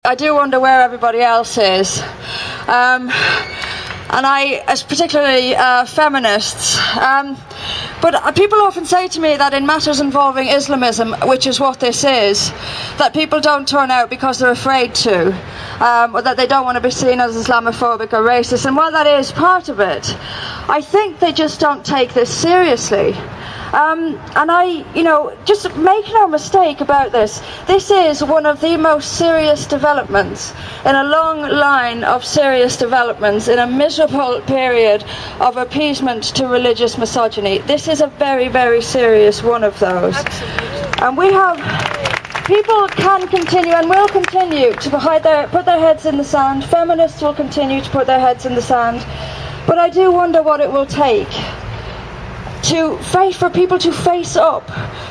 I do wonder where everybody else is. And I, as particularly feminists, but people often say to me that in matters involving Islamism, which is what this is, that people don't turn out because they're afraid to, or that they don't want to be seen as Islamophobic or racist. And while that is part of it, I think they just don't take this seriously. And just make no mistake about this. This is one of the most serious developments in a long line of serious developments in a miserable period of appeasement to religious misogyny. This is a very, very serious one of those. Absolutely. And we have... People can continue and will continue to put their heads in the sand. Feminists will continue to put their heads in the sand. But I do wonder what it will take for people to face up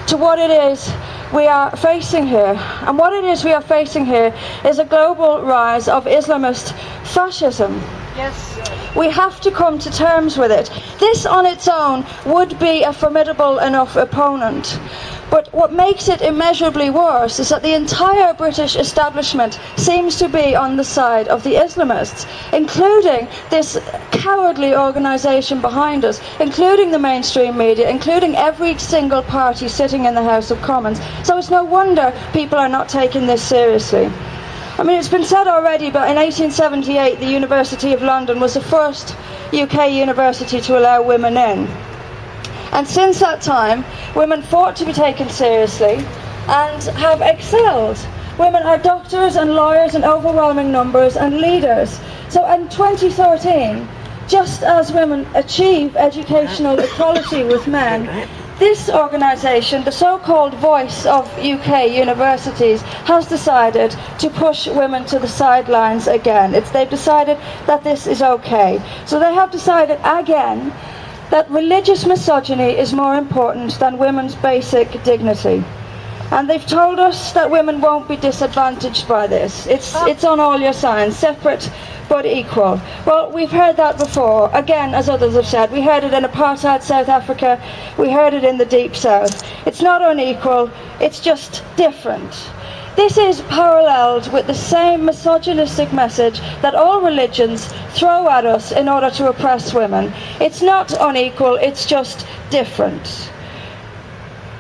to what it is we are facing here. And what it is we are facing here is a global rise of Islamist fascism. Yes. We have to come to terms with it. This on its own would be a formidable enough opponent. But what makes it immeasurably worse is that the entire British establishment seems to be on the side of the Islamists, including this cowardly organisation behind us, including the mainstream media, including every single party sitting in the House of Commons. So it's no wonder people are not taking this seriously. I mean, it's been said already, but in 1878 the University of London was the first UK university to allow women in. And since that time, women fought to be taken seriously and have excelled. Women are doctors and lawyers in overwhelming numbers and leaders. So in 2013, just as women achieve educational equality with men, this organisation, the so-called voice of UK universities, has decided to push women to the sidelines again. They've decided that this is okay. So they have decided again that religious misogyny is more important than women's basic dignity. And they've told us that women won't be disadvantaged by this. It's on all your signs, separate but equal. Well, we've heard that before. Again, as others have said, we heard it in apartheid South Africa, we heard it in the Deep South. It's not unequal, it's just different. This is paralleled with the same misogynistic message that all religions throw at us in order to oppress women. It's not unequal, it's just different.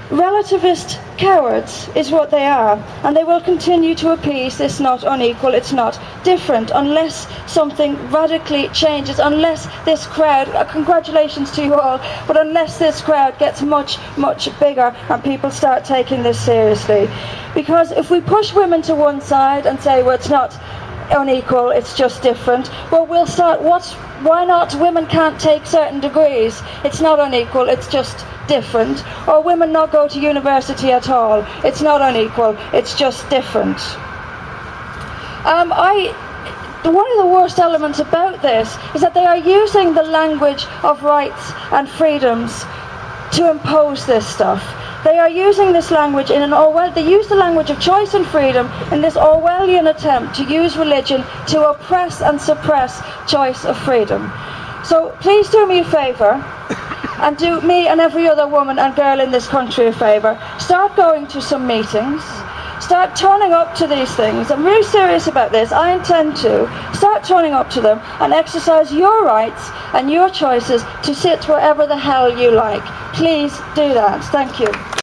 Relativist cowards is what they are, and they will continue to appease this not unequal, it's not different, unless something radically changes, unless this crowd, congratulations to you all, but unless this crowd gets much, much bigger and people start taking this seriously. Because if we push women to one side and say, well, it's not unequal, it's just different, well, we'll start, why not women can't take certain degrees? It's not unequal, it's just different. Or women not go to university at all. It's not unequal, it's just different. One of the worst elements about this is that they are using the language of rights and freedoms to impose this stuff. They are using this language they use the language of choice and freedom in this Orwellian attempt to use religion to oppress and suppress choice of freedom. So please do me a favour, and do me and every other woman and girl in this country a favour. Start going to some meetings. Start turning up to these things. I'm really serious about this. I intend to. Start turning up to them and exercise your rights and your choices to sit wherever the hell you like. Please do that. Thank you.